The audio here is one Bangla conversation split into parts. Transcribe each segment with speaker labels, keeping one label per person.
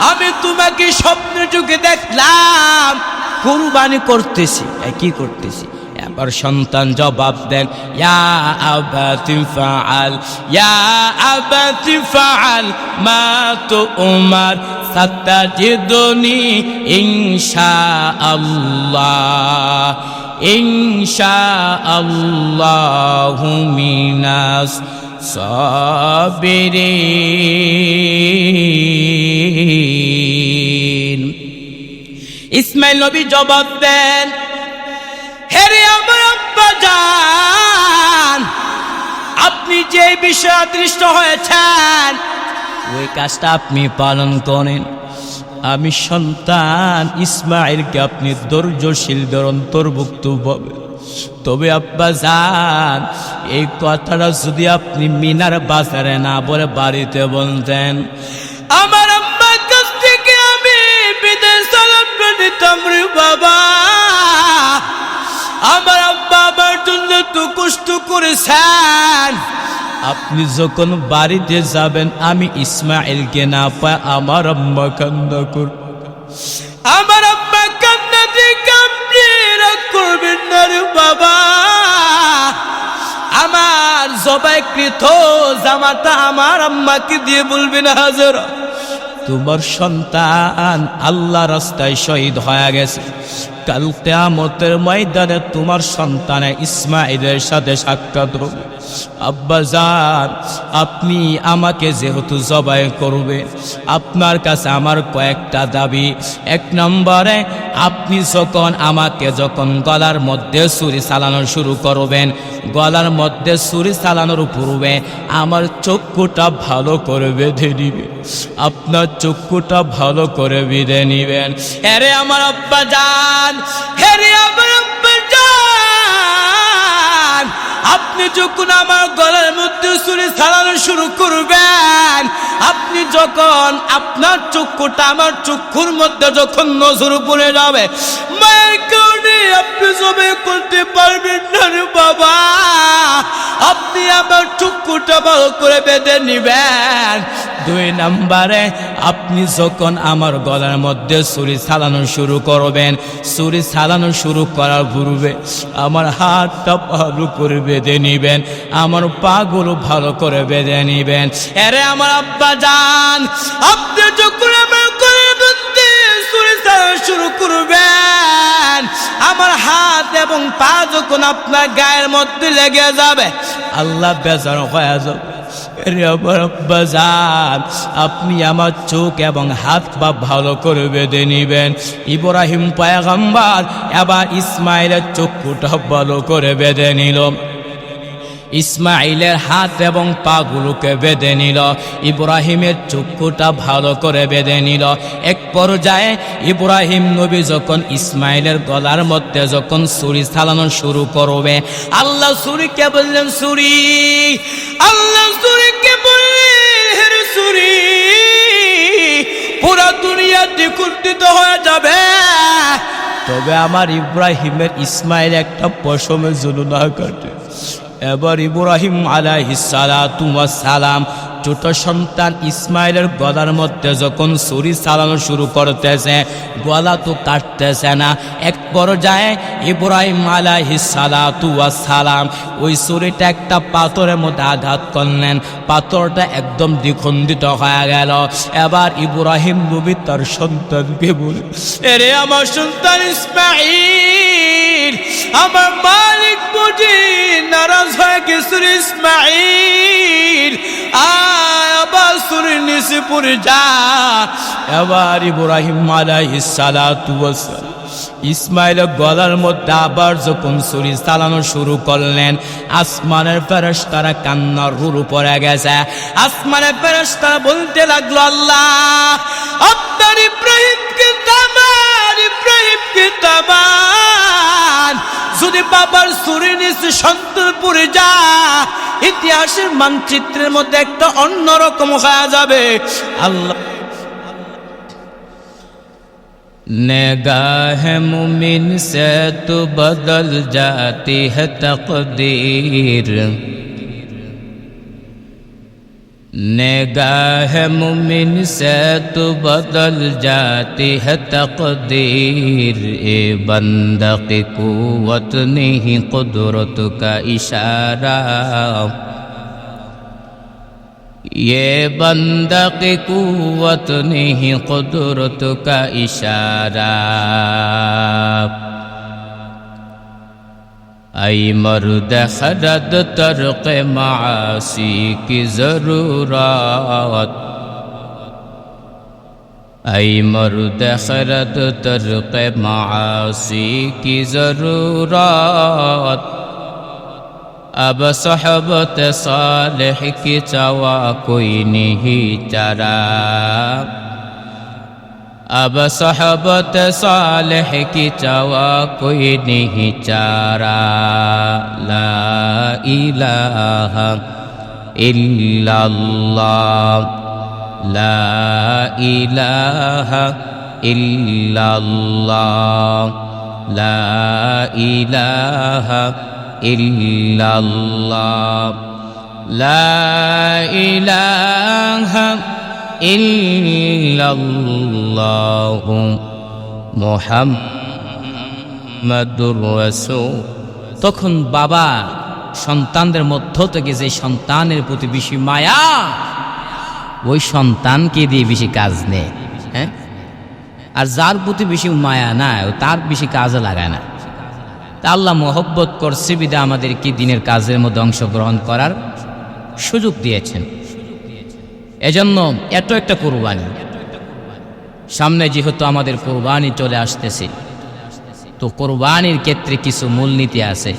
Speaker 1: আমি তোমাকে স্বপ্ন যুগে দেখলাম কুরবানি করতেছি। কি করতেছি? এবার সন্তান জবাব দেন, ইয়া আবাতি ফাআল, ইয়া আবাতি ফাআল মা তুমার সাতাজিদুনি ইনশাআল্লাহ, ইনশাআল্লাহু মিনাস সাবিরিন। ইসমাইল নবী জবাব দেন, হেরে আমার আব্বাজান, আপনি যে বিষয়ে দৃষ্ট হয়েছেন ওই কাজটা আপনি পালন করেন। আমি সন্তান ইসমাইলকে আপনি ধৈর্যশীলদের অন্তর্ভুক্ত হবে। তবে আব্বাজান, এই কথাটা যদি আপনি মিনার বাজারে না বলে বাড়িতে বলতেন, আমার আম্মার কাছ থেকে আমি বিদেশ সালাম দিতাম রে বাবা। আমার আব্বা আমার জন্য তো কষ্ট করেছেন। আপনি যখন বাড়িতে যাবেন আমি ইসমাইলকে না পাই আমার আম্মা কান্না করবে। আমার আম্মা কান্না দেখে আপনি রাগ করবেন না রে বাবা। আমার জবাইকৃত জামাতা আমার আম্মাকে দিয়ে বলবেন, হাজেরা তোমার সন্তান আল্লাহ রাস্তায় শহীদ হয়ে গেছে। কাল কিয়ামতের ময়দানে তোমার সন্তানে ইসমাইলের সাথে সাক্ষাৎ হবে। আব্বাজান, আপনি আমাকে যেহেতু জবাই করবে, আপনার কাছে আমার কয়েকটা দাবি। এক নম্বরে, আপনি যখন গলার মধ্যে ছুরি চালানো শুরু করবেন, গলার মধ্যে ছুরি চালানোর পূর্বে আমার চক্ষুটা ভালো করে বেঁধে নিবেন। আপনার চক্ষুটা ভালো করে বেঁধে নিবেন। হেরে আমার আব্বাজান, হেরে আমার আব্বাজান, আপনি যখন আমার গলার মধ্যে ছুরি চালানো শুরু করবেন, আপনি যখন আপনার চক্ষুটা আমার চক্ষুর মধ্যে যখন নজর পড়ে যাবে, মায়ের কারণে আপনি জবাই করতে পারবেন না রে বাবা। আপনি আমার চক্ষুটা ভালো করে বেঁধে নিবেন। দুই নম্বরে, আপনি যখন আমার গলার মধ্যে ছুরি চালানো শুরু করবেন, ছুরি চালানো শুরু করার পূর্বে আমার হাতটা ভালো করে বেঁধে নিবেন, আমার পাগুলো ভালো করে বেঁধে নিবেন। আরে আমার আব্বাজান, আপনি যখন আমার গলার মধ্যে ছুরি চালানো শুরু করবেন, আমার হাত এবং পা যখন আপনার গায়ের মধ্যে লেগে যাবে, আল্লাহ বেজার হয়ে যাবে। আমার আব্বাজান, আপনি আমার চোখ এবং হাত পা ভালো করে বেঁধে নিবেন। ইব্রাহিম পয়গম্বর এবার ইসমাইলের চক্ষুটা ভালো করে বেঁধে নিল। ইসমাইলের হাত এবং পাগুলোকে বেঁধে নিল, ইব্রাহিমের চক্ষুটা ভালো করে বেঁধে নিল। এক পর্যায়ে ইব্রাহিম নবী যখন ইসমাইলের গলার মধ্যে যখন ছুরি চালানো শুরু করবে, আল্লাহ ছুরিকে বললেন, ছুরি, আল্লাহ ছুরিকে বললেন, হেরে ছুরি, পুরা দুনিয়া দ্বিখণ্ডিত হয়ে যাবে, তবে আমার ইব্রাহিমের ইসমাইল একটা পশমের জন্য না কাটে। এবার ইব্রাহিম আলাইহিস সালাতু ওয়াস সালাম ছোট সন্তান ইসমাইলের গলার মধ্যে যখন ছুরি চালানো শুরু করতেছে, গলা তো কাটতেছে না। এক পর্যায়ে ইব্রাহিম আলাইহিস সালাতু ওয়াস সালাম ওই ছুরিটা একটা পাথরের মধ্যে আঘাত করলেন, পাথরটা একদম দ্বিখণ্ডিত হয়ে গেল। এবার ইব্রাহিম নবী তার সন্তানকে বলে, এরে আমার সন্তান ইসমাইল, আমার মালিক বুঝি নারাজ হয়ে গেছে ইসমাইল, আবার ছুরির নিচে পড়ে যা। এবার ইব্রাহিম আলাইহিস সালাতু ওয়াস সালাম ইসমাইলের গলার মধ্যে আবার যখন ছুরি চালানো শুরু করলেন, আসমানের ফেরেশতারা কান্নার রুরু পড়ে গেছে। আসমানের ফেরেশতারা বলতে লাগলো, আল্লাহ আপনার ইব্রাহিমকে থামান, ইব্রাহিমকে থামান। যদি বাবার ছুরি নিচে সন্তান পড়ে যা, ইতিহাসের মানচিত্রের মধ্যে একটা অন্যরকম হয়ে যাবে। আল্লাহ निगाह मुमिन से तो बदल जाती है तकदीर, निगाह मुमिन से तो बदल जाती है तकदीर, ए बंदा की कुव्वत नहीं कुदरत का इशारा, ये बंदा की कुव्वत नहीं कुदरत का इशारा। ऐ मर्द खरद तर्क मासी की जरूरत, ऐ मर्द खरद तर्क मासी की जरूरत, अब सहबत सालिह की चावा कोई नहीं चरा, अब सहबत सालिह की चावा कोई नहीं चारा। ला इलाहा इल्लल्लाह, ला इलाहा इल्लल्लाह, ला इलाहा इल्लल्लाह, ला इलाहा ইল্লাল্লাহু মুহাম্মাদুর রাসূল। তখন বাবা সন্তানদের মধ্য থেকে যে সন্তানের প্রতি বেশি মায়া, ওই সন্তানকে দিয়ে বেশি কাজ নেয়, হ্যাঁ। আর যার প্রতি বেশি মায়া না, তার বেশি কাজে লাগায় না। তা আল্লাহ মহব্বত করছে বিধায় আমাদেরকে দিনের কাজের মধ্যে অংশগ্রহণ করার সুযোগ দিয়েছেন। এজন্য এত একটা কুরবানি সামনে, যেহেতু আমাদের কুরবানি চলে আসতেছে, তো কুরবানির ক্ষেত্রে কিছু মূলনীতি আছে।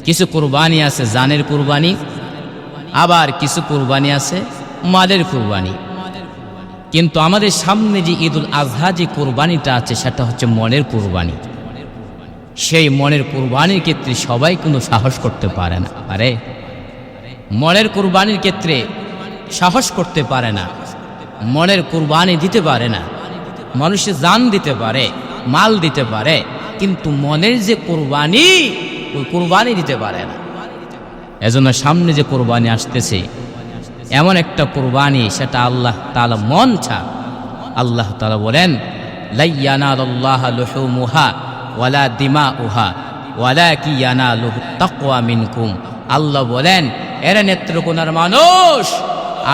Speaker 1: কিছু কুরবানি আছে জানের কুরবানি, আবার কিছু কুরবানি আছে মালের কুরবানি। কিন্তু আমাদের সামনে যে ঈদুল আজহা যে কুরবানিটা আছে, সেটা হচ্ছে মনের কুরবানি। সেই মনের কুরবানির ক্ষেত্রে সবাই কোনো সাহস করতে পারে না, পারে? মনের কুরবানির ক্ষেত্রে সাহস করতে পারে না, মনের কুরবানি দিতে পারে না। মানুষে জান দিতে পারে, মাল দিতে পারে, কিন্তু মনের যে কুরবানি, ওই কুরবানি দিতে পারে না। এজন্য সামনে যে কুরবানি আসতেছে, এমন একটা কুরবানি, সেটা আল্লাহ তাআলা মন চায়। আল্লাহ তাআলা বলেন, লা ইয়ানালুল্লাহা লুহুমুহা ওয়ালা দিমাউহা ওয়ালাকিন ইয়ানালুহুত তাকওয়া মিনকুম। আল্লাহ বলেন, এরা নেত্রকোনার মানুষ,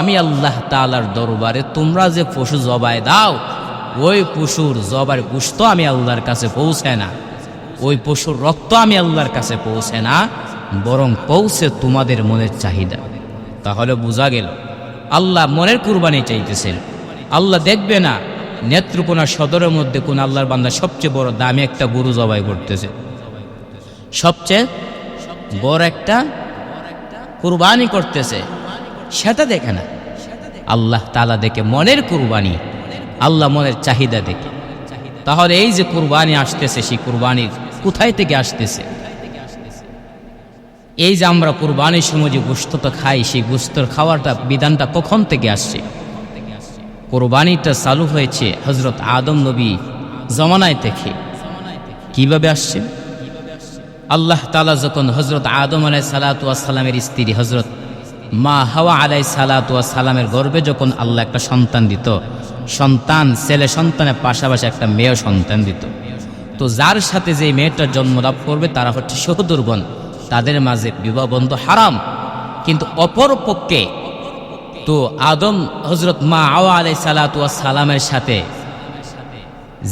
Speaker 1: আমি আল্লাহ তাআলার দরবারে তোমরা যে পশু জবাই দাও, ওই পশুর জবার গোশত আমি আল্লাহর কাছে পৌঁছে না, ওই পশুর রক্ত আমি আল্লাহর কাছে পৌঁছে না, বরং পৌঁছে তোমাদের মনের চাহিদা। তাহলে বোঝা গেল আল্লাহ মনের কুরবানি চাইতেছেন। আল্লাহ দেখবে না নেত্রকোনা সদরের মধ্যে কোন আল্লাহর বান্দা সবচেয়ে বড় দামি একটা গরু জবাই করতেছে, সবচেয়ে বড় একটা কুরবানি করতেছে, সেটা দেখে না। আল্লাহ তাআলা দেখে মনের কুরবানি, আল্লাহ মনের চাহিদা দেখে। তাহলে এই যে কুরবানি আসতেছে, সেই কুরবানির কোথায় থেকে আসতেছে? এই যে আমরা কুরবানির সময় যে গোশতটা খাই, সেই গোশতের খাওয়াটা বিধানটা কখন থেকে আসছে? কুরবানিটা চালু হয়েছে হযরত আদম নবী জমানায় থেকে। কিভাবে আসছে? আল্লাহ তাআলা যখন হযরত আদম আলাইহিস সালাতু ওয়াস সালামের স্ত্রী হযরত মা হাওয়া আলাইহিস সালাতু ওয়াস সালামের গর্ভে যখন আল্লাহ একটা সন্তান দিত, সন্তান ছেলে সন্তানের পাশাপাশি একটা মেয়ে সন্তান দিত, তো যার সাথে যে মেয়েটার জন্ম লাভ করবে তারা হচ্ছে সহোদর বোন, তাদের মাঝে বিবাহ বন্ধ হারাম। কিন্তু অপর পক্ষে তো আদম হযরত মা হাওয়া আলাইহিস সালাতু ওয়াস সালামের সাথে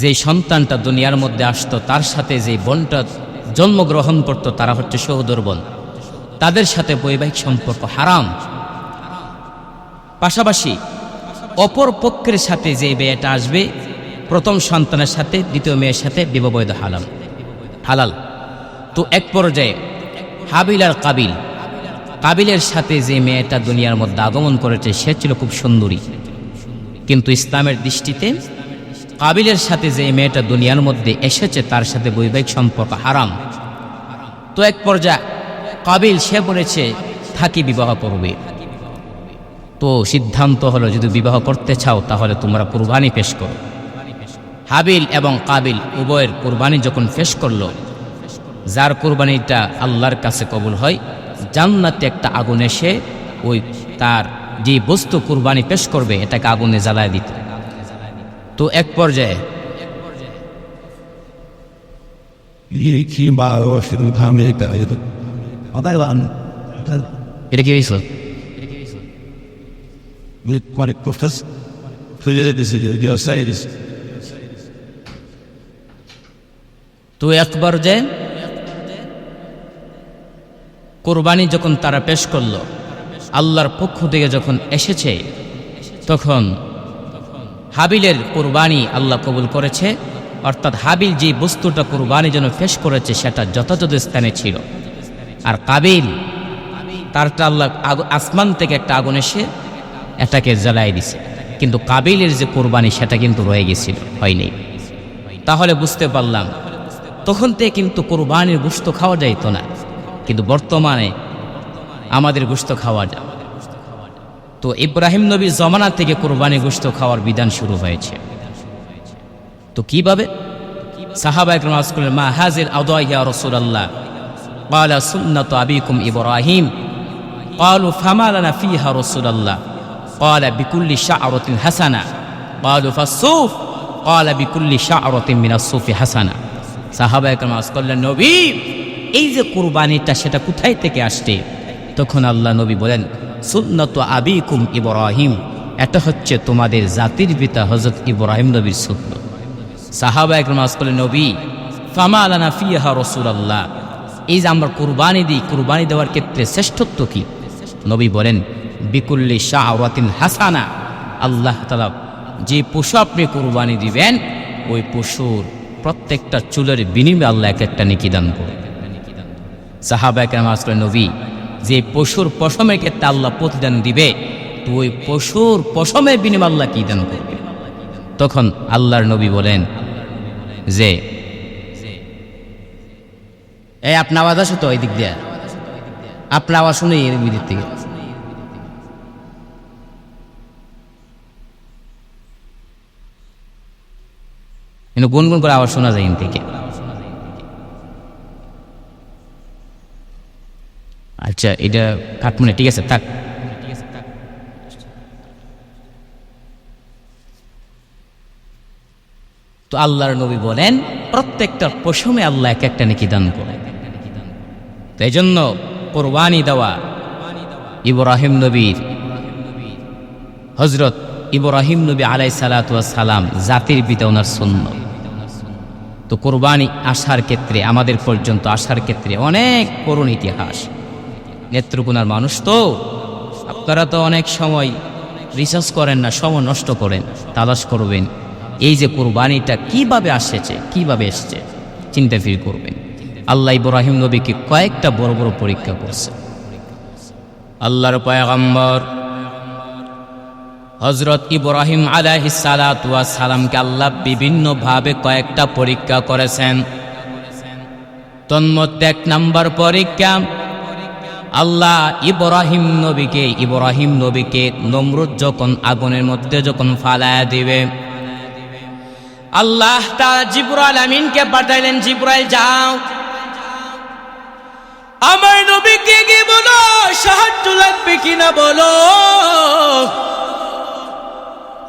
Speaker 1: যে সন্তানটা দুনিয়ার মধ্যে আসতো, তার সাথে যে বোনটা জন্মগ্রহণ করতো, তারা হচ্ছে সহোদর বোন, তাদের সাথে বৈবাহিক সম্পর্ক হারাম। পাশাপাশি অপর পক্ষের সাথে যে মেয়েটা আসবে, প্রথম সন্তানের সাথে দ্বিতীয় মেয়ের সাথে বিবাহ বৈধ হালাল। তো এক পর্যায়ে হাবিল আর কাবিলের সাথে যে মেয়েটা দুনিয়ার মধ্যে আগমন করেছে, সে ছিল খুব সুন্দরী, কিন্তু ইসলামের দৃষ্টিতে কাবিলের সাথে যে মেয়েটা দুনিয়ার মধ্যে এসেছে, তার সাথে বৈবাহিক সম্পর্ক হারাম। তো এক পর্যায়ে কাবিল সে বলেছে থাকি বিবাহ করবে। তো সিদ্ধান্ত হলো, যদি বিবাহ করতে চাও তাহলে তোমরা কুরবানি পেশ করো। হাবিল এবং কাবিল উভয়ের কুরবানি যখন পেশ করলো, যার কুরবানিটা আল্লাহর কাছে কবুল হয়, জান্নাতে একটা আগুন এসে ওই তার
Speaker 2: যে বস্তু কুরবানি পেশ করবে এটাকে আগুনে জ্বালায় দিত। তো এক পর্যায়ে এটা কি হয়েছিল? তো একবার যে কোরবানি যখন তারা পেশ করলো, আল্লাহর পক্ষ থেকে যখন এসেছে, তখন হাবিলের কোরবানি আল্লাহ কবুল করেছে। অর্থাৎ হাবিল যে বস্তুটা কোরবানি যেন পেশ করেছে সেটা যথাযথ স্থানে ছিল। আর কাবিল তারটা আল্লাহ আসমান থেকে একটা আগুন এসে এটাকে জ্বালাই দিছে, কিন্তু কাবিলের যে কোরবানি সেটা কিন্তু রয়ে গেছিল, হয়নি। তাহলে বুঝতে পারলাম তখন থেকে কিন্তু কোরবানির গোশত খাওয়া যাইত না, কিন্তু বর্তমানে আমাদের গোশত খাওয়া যায়। তো ইব্রাহিম নবীর জমানা থেকে কোরবানি গোশত খাওয়ার বিধান শুরু হয়েছে। তো কিভাবে? সাহাবায়ে কেরাম আরজ করলেন, মা হাযিল আদা ইয়া রাসূলুল্লাহ, ক্বালা সুন্নাতু আবিকুম ইব্রাহিম, ক্বালু ফামা লানা ফিহা রাসূলুল্লাহ, ক্বালা বিকুল্লি শা'রাতিন হাসানা, ক্বালু ফাসসুফ, ক্বালা বিকুল্লি শা'রাতিন মিনাস সুফি হাসানা। সাহাবায়ে কেরাম আরজ করলেন, নবী এই যে কুরবানিটা সেটা কোথায় থেকে আসছে? তখন আল্লাহ নবী বলেন, সুন্নাতু আবিকুম ইব্রাহিম, এটা হচ্ছে তোমাদের জাতির পিতা হযরত ইব্রাহিম নবীর সুন্নাত। সাহাবায়ে কেরাম আরজ করলেন, নবী ফামা লানা ফিহা রাসূলুল্লাহ, এই যে আমরা কুরবানি দিই, কুরবানি দেওয়ার ক্ষেত্রে শ্রেষ্ঠত্ব কি? নবী বলেন, বিকুল্লি শা'রাতিন হাসানা, আল্লাহ তাআলা যে পশু আপনি কুরবানি দিবেন ওই পশুর প্রত্যেকটা চুলের বিনিময়ে আল্লাহ এক একটা নেকি দান করবেন। সাহাবায়ে কেরাম আরজ করলেন, নবী যে পশুর পশমের ক্ষেত্রে আল্লাহ প্রতিদান দিবে, তো ওই পশুর পশমের বিনিময়ে আল্লাহ কি দান করবে? তখন আল্লাহর নবী বলেন যে এই আপনার আওয়াজ আসে তো, এই দিক দিয়ে আপনার আওয়াজ শুনে এর দিক থেকে গুনগুন করে আওয়াজ শোনা যায় এখান থেকে। আচ্ছা এটা কাটমনে, ঠিক আছে থাক। তো আল্লাহর নবী বলেন প্রত্যেকটা পশমে আল্লাহ এক একটা নেকি দান করে। তো এই জন্য কোরবানি দেওয়া ইব্রাহিম নবীর, হযরত ইব্রাহিম নবী আলাইহিস সালাতু ওয়াস সালাম জাতির পিতা, ওনার সুন্নাত। তো কোরবানি আসার ক্ষেত্রে, আমাদের পর্যন্ত আসার ক্ষেত্রে অনেক করুণ ইতিহাস। নেত্রকোনার মানুষ তো আপনারা তো অনেক সময় রিসার্চ করেন না, সময় নষ্ট করেন, তালাশ করবেন এই যে কোরবানিটা কিভাবে আসছে, কিভাবে এসছে, চিন্তা ফির করবেন। আল্লাহ ইব্রাহিম নবীকে কয়েকটা বড় বড় পরীক্ষা করছে। আল্লাহর পয়গম্বর হযরত ইব্রাহিম আলাইহিস সালাতু ওয়াস সালামকে আল্লাহ বিভিন্নভাবে কয়েকটা পরীক্ষা করেছেন। তন্মধ্যে এক নাম্বার পরীক্ষা, আল্লাহ ইব্রাহিম নবীকে নমরুদ যখন আগুনের মধ্যে যখন ফালায়া দিবে, আল্লাহ তাআলা জিবরাইল আমিনকে পাঠাইলেন, জিবরাইল যাও আমার নবীকে গিয়ে বলো সাহায্য লাগবে কিনা বলো।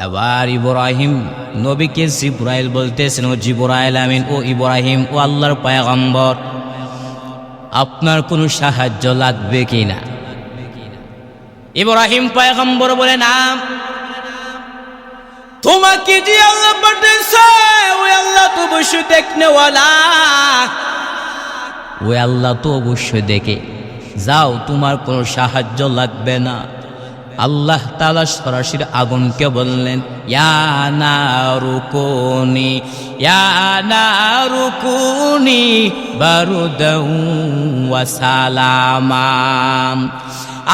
Speaker 2: এবার ইব্রাহিম নবীকে জিবরাইল বলতেছেন, ও জিবরাইল আমিন, ও ইব্রাহিম, ও আল্লাহর পয়গম্বর, আপনার কোনো সাহায্য লাগবে কিনা? ইব্রাহিম পয়গম্বর বলে, না, তোমাকে যে আল্লাহ পাঠিয়েছে ওই আল্লাহ তো অবশ্যই দেখনেওয়ালা, ওই আল্লাহ তো অবশ্যই দেখে, যাও তোমার কোনো সাহায্য লাগবে না। আল্লাহ তাআলা সরাসরি আগুনকে বললেন, ইয়া নারু কুনি বারুদাও ওয়া সালামা।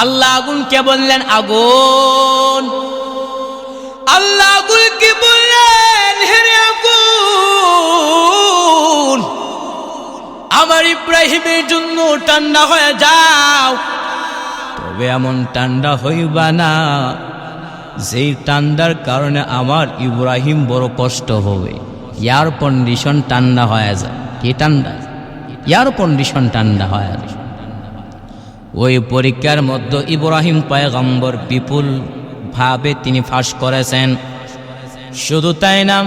Speaker 2: আল্লাহ আগুনকে বললেন, আগুন, আল্লাহ আগুনকে বললেন, হে আগুন, আমার ইব্রাহিমের জন্য ঠান্ডা হয়ে যাও, তবে এমন ঠান্ডা হইবা না যেই ঠান্ডার কারণে আমার ইব্রাহিম বড় কষ্ট হবে। এয়ার কন্ডিশন ঠান্ডা হয়ে যায়। কি ঠান্ডা? এয়ার কন্ডিশন ঠান্ডা হয়ে যায়। ওই পরীক্ষার মধ্যে ইব্রাহিম পয়গম্বর বিপুল ভাবে তিনি ফাঁস করেছেন। শুধু তাই না,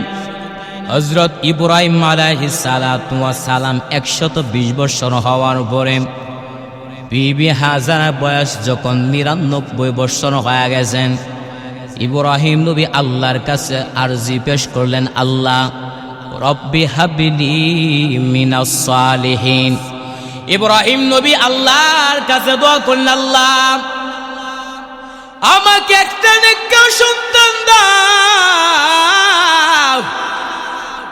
Speaker 2: হযরত ইব্রাহিম আলাইহিস সালাতু ওয়াস সালাম 120 বছর হওয়ার পরে বিবি হাজারা বয়স যখন 99 বছর হয়ে গেছেন, ইব্রাহিম নবী আল্লাহর কাছে আরজি পেশ করলেন, আল্লাহ রব্বি হাবলি মিনাস সালিহিন। ইব্রাহিম নবী আল্লাহর কাছে দোয়া করলেন, আল্লাহ আমাকে একটা নেককার সন্তান দাও।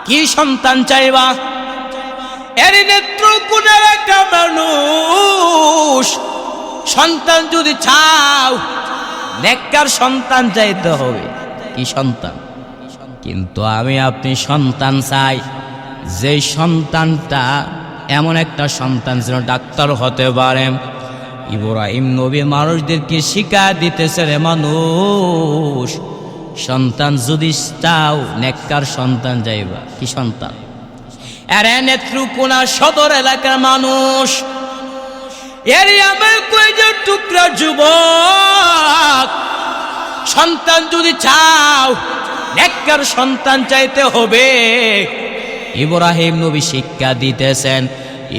Speaker 2: কি সন্তান চাইবা? এর নেত্রকোণার একটা মানুষ সন্তান যদি চাও, নেককার সন্তান চাইতে হবে। কি সন্তান? কিন্তু আমি আপনি সন্তান চাই, যে সন্তানটা এমন একটা সন্তান যেন ডাক্তার হতে পারে। ইব্রাহিম নবী মানুষদেরকে শিক্ষা দিতেছে, রে মানুষ, সন্তান যদি চাও নেককার সন্তান যাইবা। কি সন্তান? আরে নেত্রকোনা সদর এলাকার মানুষ, এরই আমার কয়জন টুকরা যুবক, সন্তান যদি চাও নেককার সন্তান চাইতে হবে। ইব্রাহিম নবী শিক্ষা দিতেছেন।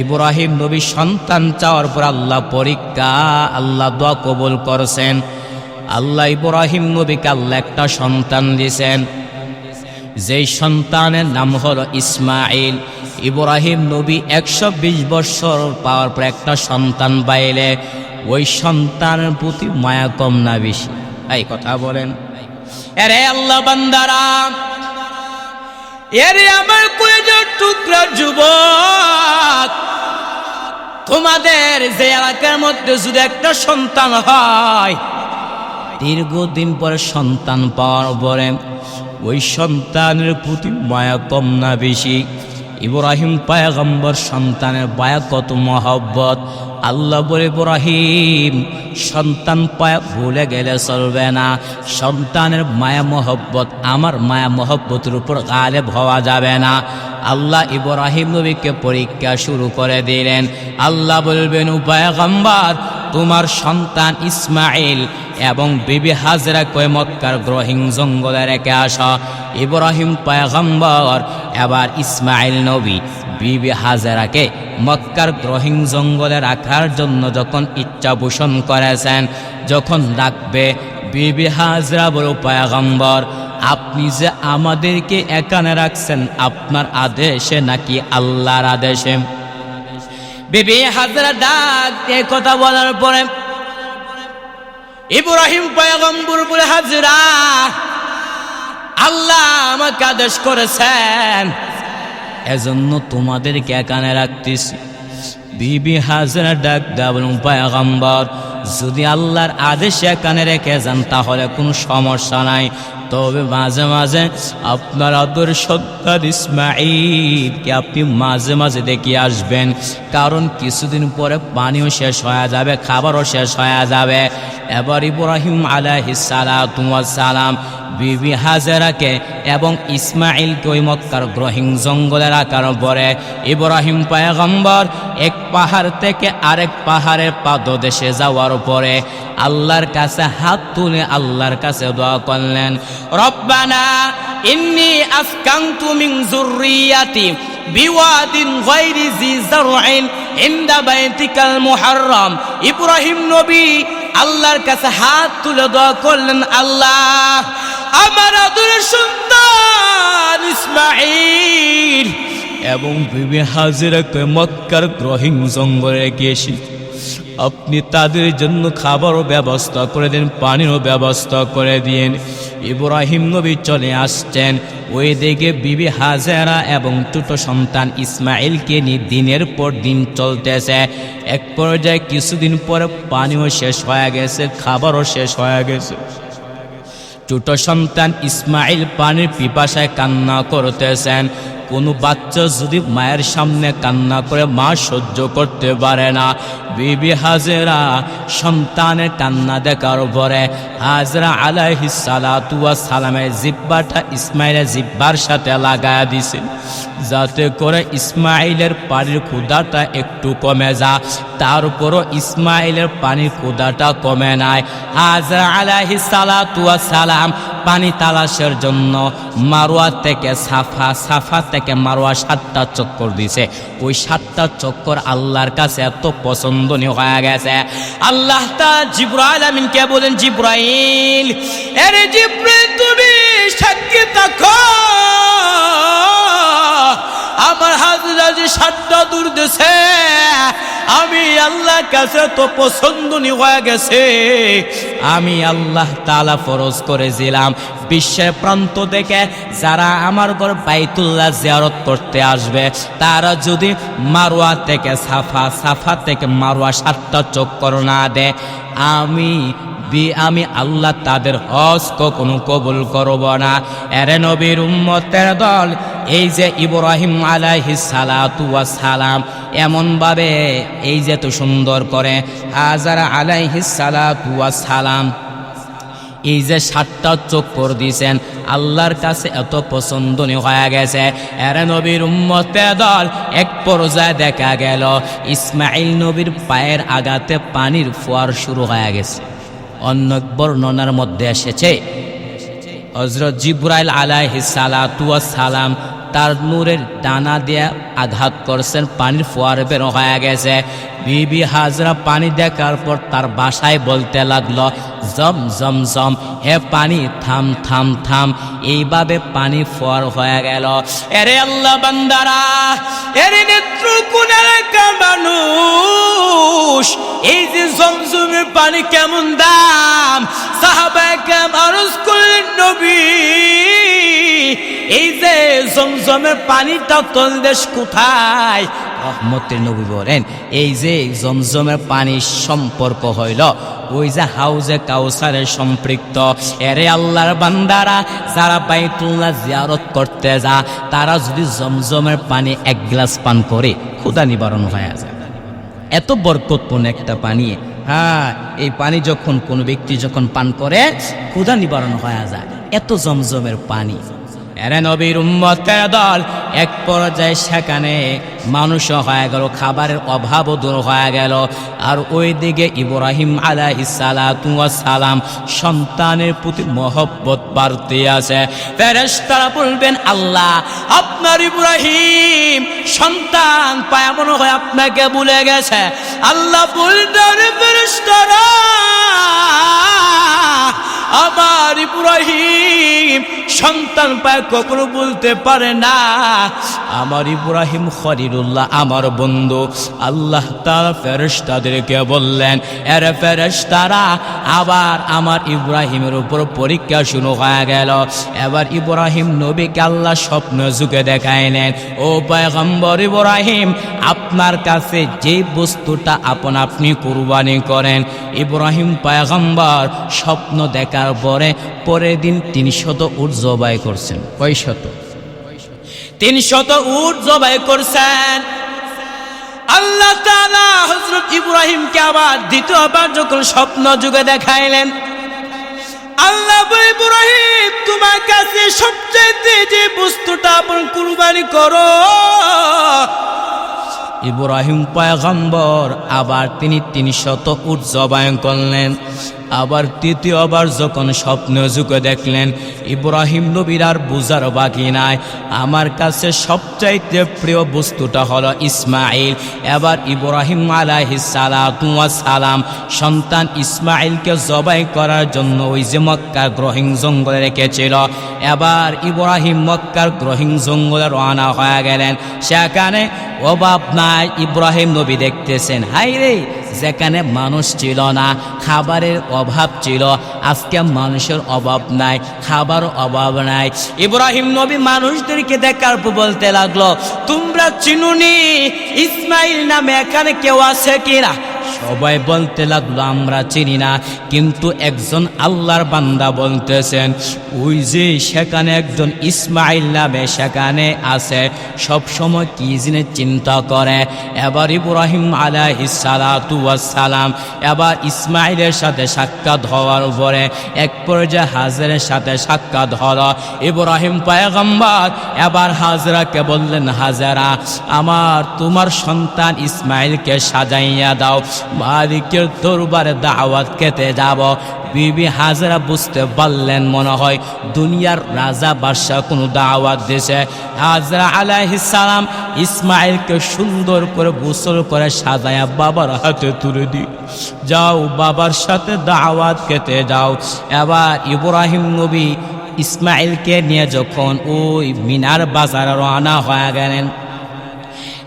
Speaker 2: ইব্রাহিম নবী সন্তান চাওয়ার পর আল্লাহ পরীক্ষা, আল্লাহ দোয়া কবুল করছেন। আল্লাহ ইব্রাহিম নবীকে আল্লাহ একটা সন্তান দিয়েছেন, যেই সন্তানের নাম হলো ইসমাইল। ইব্রাহিম নবী 120 বছর পাওয়ার পর একটা সন্তান পাইলে ওই সন্তানের প্রতি মায়া কম না বেশি? এই কথা বলেন। আরে আল্লাহ বান্দারা, এরে আমার কয়জন টুকরা যুবক, তোমাদের যে এলাকার মধ্যে যদি একটা সন্তান হয়, দীর্ঘদিন পরে সন্তান পাওয়ার পরে ওই সন্তানের প্রতি মায়া কম না বেশি? ইব্রাহিম পয়গম্বর সন্তানের মায়া কত মহব্বত। আল্লাহ বলে, ইব্রাহিম সন্তান পায়া ভুলে গেলে চলবে না। সন্তানের মায়া মহব্বত আমার মায়া মহব্বতের উপর গালেব হওয়া যাবে না। আল্লাহ ইব্রাহিম নবীকে পরীক্ষা শুরু করে দিলেন। আল্লাহ বলবেন, পয়গম্বর তোমার সন্তান ইসমাইল এবং বিবি হাজরা কয় মক্কার গ্রহিং জঙ্গলে রেখে আসা। ইব্রাহিম পয়গম্বর এবার ইসমাইল নবী বিবি হাজরাকে মক্কার গ্রহিং জঙ্গলে রাখার জন্য যখন ইচ্ছা পোষণ করেছেন, যখন ডাকবে, বিবি হাজরা বলো, পয়গম্বর আপনি যে আমাদেরকে এখানে রাখছেন আপনার আদেশে নাকি আল্লাহর আদেশে? বিবি হাজরা ডাক এই কথা বলার পরে ইব্রাহিম পয়গম্বর বলে, হাজরা আল্লাহ আমাকে আদেশ করেছেন, এজন্য তোমাদেরকে এখানে রাখতেছি। বিবি হাজরা ডাক দেয়া বলুন, পয়গম্বর যদি আল্লাহর আদেশে এখানে রেখে যান তাহলে কোনো সমস্যা নাই, তবে মাঝে মাঝে আপনার আদর সন্তান ইসমাইলকে আপনি মাঝে মাঝে দেখে আসবেন, কারণ কিছুদিন পরে পানিও শেষ হয়ে যাবে, খাবারও শেষ হয়ে যাবে। এবার ইব্রাহিম আলাইহিস সালাতু ওয়াস সালাম বিবি হাজরাকে এবং ইসমাইলকে ওই মক্কার গ্রহিং জঙ্গলে রাখার পরে ইব্রাহিম পয়গম্বর এক পাহাড় থেকে আরেক পাহাড়ের পাদদেশে যাওয়ার পরে আল্লাহর কাছে হাত তুলে আল্লাহর কাছে দোয়া করলেন, রব্বানা ইন্নী আসকানতু মিন যুররিয়াতি বিওয়াদিন গায়রি জি যারইন ইনদা বাইতিকাল মুহাররম। ইব্রাহিম নবী আল্লাহর কাছে হাত তুলে দোয়া করলেন, আল্লাহ আমার আদরের সন্তান ইসমাইল এবং বিবি হাজরাকে মক্কার গ্রহিং জঙ্গলে রেখে এসে আপনি তাদের জন্য খাবারও ব্যবস্থা করে দেন, পানিরও ব্যবস্থা করে দিন। ইব্রাহিম নবী চলে আসছেন, ওই দিকে বিবি হাজেরা এবং ছোট সন্তান ইসমাইলকে নিয়ে দিনের পর দিন চলতেছে। এক পর্যায়ে কিছুদিন পরে পানিও শেষ হয়ে গেছে, খাবারও শেষ হয়ে গেছে।
Speaker 1: ছোট সন্তান ইসমাইল পানির পিপাসায় কান্না করতেছেন। কোনো বাচ্চা যদি মায়ের সামনে কান্না করে মা সহ্য করতে পারে না, বিবি হাজেরা সন্তানের কান্না দেখার পরে হাজরা আলাইহিস সালাতু ওয়াস সালামের জিহ্বাটা ইসমাইলের জিহ্বার সাথে লাগায়া দিছে, যাতে করে ইসমাইলের পানির ক্ষুধাটা একটু কমে যায়। তারপরও ইসমাইলের পানির ক্ষুধাটা কমে নাই। হাজরা আলাইহিস সালাতু ওয়াস সালাম পানি তালাশের জন্য মারওয়া থেকে সাফা, সাফা থেকে মারওয়া 7টা চক্কর দিছে। ওই 7টা চক্কর আল্লাহর কাছে এত পছন্দনীয় হয়ে গেছে, আল্লাহ তাআলা জিবরাইল আমিনকে বলেন, জিবরাইল, আরে জিবরাইল তুমি সাক্ষী থাকো, আমার হাজরা যে 7টা দূর দিছে আমি আল্লাহর কাছে তো পছন্দনীয় হয়ে গেছে। আমি আল্লাহ তাআলা ফরজ করেছিলাম বিশ্বের প্রান্ত থেকে যারা আমার ঘর বাইতুল্লাহ জিয়ারত করতে আসবে তারা যদি মারওয়া থেকে সাফা, সাফা থেকে মারওয়া 7টা চক্কর না দেয়, আমি আল্লাহ তাদের হজ কখনো কবুল করব না। এরে নবীর উম্মতের দল, এই যে ইব্রাহিম আলাইহিস সালাতু ওয়াস সালাম এমন ভাবে এই যে তো সুন্দর করে হাজারা আলাইহিস সালাতু ওয়াস সালাম এই যে 7টা চক্কর দিয়েছেন আল্লাহর কাছে এত পছন্দনীয় হয়ে গেছে। এরে নবীর উম্মতের দল, এক পর্যায়ে দেখা গেল ইসমাইল নবীর পায়ের আগাতে পানির ফোয়ার শুরু হয়ে গেছে। অন্য বর্ণনার মধ্যে এসেছে হযরত জিবরাইল আলাইহিস সালাতু ওয়াস সালাম তার নূরের ডানা দিয়ে আঘাত করছেন, পানির ফোয়ার বের হয়ে গেছে। বিবি হাজরা পানি দেখার পর তার বাসায় বলতে লাগলো, জম জম জম, হে পানি থাম থাম থাম। এইভাবে পানি ফোয়ার হয়ে গেল। এরে আল্লাহ বান্দারা, এরে নেত্রকোনার মানুষ, এই যে জমজমের পানি কেমন দাম, সাহাবায়ে কেরাম আরজ করলেন, নবী এই যে জমজমের পানিটা তলদেশ কোথায়? রহমতের নবী বলেন, এই যে জমজমের পানির সম্পর্ক হইল ওই যে হাউজে কাউসারের সম্পৃক্ত। এরে আল্লাহর বান্দারা, যারা বাইতুল্লাহ জিয়ারত করতে যা তারা যদি জমজমের পানি 1 গ্লাস পান করে ক্ষুধা নিবারণ হয়ে যায়। এত বরকতপূর্ণ একটা পানি। হ্যাঁ, এই পানি যখন কোনো ব্যক্তি যখন পান করে ক্ষুধা নিবারণ হয়ে যায়, এত জমজমের পানি। এরে নবীর উম্মতের দল, এক পর্যায়ে সেখানে মানুষও হয়ে গেল, খাবারের অভাবও দূর হয়ে গেল। আর ওই দিকে ইব্রাহিম আলাইহিস সালাতু ওয়াস সালাম সন্তানের প্রতি মহব্বত বাড়তে আছে। ফেরেশতারা বলবেন, আল্লাহ আপনার ইব্রাহিম সন্তান পায় মনে হয় আপনাকে ভুলে গেছে। আল্লাহ বললেন, ফেরেশতারা আমার ইব্রাহিম সন্তান পায় কখনো বলতে পারে না। আমার ইব্রাহিম খলিলুল্লাহ, আমার বন্ধু। আল্লাহ তাআলা ফেরেশতাদেরকে বললেন, এরে ফেরেশতারা, আবার আমার ইব্রাহিমের উপর পরীক্ষা শুরু হয়ে গেল। এবার ইব্রাহিম নবীকে আল্লাহ স্বপ্ন যুগে দেখাইলেন, ও পয়গম্বর ইব্রাহিম, আপনার কাছে যে বস্তুটা আপনি কুরবানি করেন। ইব্রাহিম পয়গম্বর স্বপ্ন দেখার পরে পরের দিন 300 উট জবাই করছেন। কয় শত? 300 উট জবাই করছেন। আল্লাহ তাআলা হযরত ইব্রাহিমকে আবার দ্বিতীয়বার যখন স্বপ্ন যুগে দেখাইলেন, আল্লাহ বলে, ইব্রাহিম তোমার কাছে সবচেয়ে যে বস্তুটা আপনি কুরবানি করো। ইব্রাহিম পয়গম্বর আবার তিনি 300 উট জবাই করলেন। আবার তৃতীয়বার যখন স্বপ্ন যুগে দেখলেন, ইব্রাহিম নবীর আর বুঝার বাকি নাই, আমার কাছে সবচাইতে প্রিয় বস্তুটা হলো ইসমাইল। এবার ইব্রাহিম আলাইহিস সালাতু ওয়াস সালাম সন্তান ইসমাইলকে জবাই করার জন্য ওই যে মক্কার গ্রহিং জঙ্গলে রেখেছিল, এবার ইব্রাহিম মক্কার গ্রহিং জঙ্গলে রওনা হয়ে গেলেন। সেখানে অভাব নাই, ইব্রাহিম নবী দেখতেছেন, হাই রে, যেখানে মানুষ ছিল না, খাবারের অভাব ছিল, আজকে মানুষের অভাব নাই, খাবার অভাব নাই। ইব্রাহিম নবী মানুষদেরকে দেখার পর বলতে লাগলো, তোমরা চিনুনি ইসমাইল নামে এখানে কেউ আছে কিনা? সবাই বলতে লাগলো আমরা চিনি না, কিন্তু একজন আল্লাহর বান্দা বলতেছেন ওই যে সেখানে একজন ইসমাইল নামে সেখানে আছে, সব সময় কি জিনিস চিন্তা করে। এবার ইব্রাহিম আলাইহিস সালাতু ওয়াস সালাম এবার ইসমাইলের সাথে সাক্ষাৎ হওয়ার পরে এক পর্যায়ে হাজেরের সাথে সাক্ষাৎ হলো। ইব্রাহিম পয়গম্বর এবার হাজরাকে বললেন, হাজরা আমার তোমার সন্তান ইসমাইলকে সাজাইয়া দাও, মালিকের দরবারে দাওয়াত খেতে যাব। বিবি হাজরা বুঝতে পারলেন মনে হয় দুনিয়ার রাজা বাদশাহ কোনো দাওয়াত দিয়েছে। হাজরা আলাইহিস সালাম ইসমাইলকে সুন্দর করে গোসল করে সাজায়া বাবার হাতে তুলে দি, যাও বাবার সাথে দাওয়াত খেতে যাও। এবার ইব্রাহিম নবী ইসমাইলকে নিয়ে যখন ওই মিনার বাজারে রওনা হয়ে গেলেন,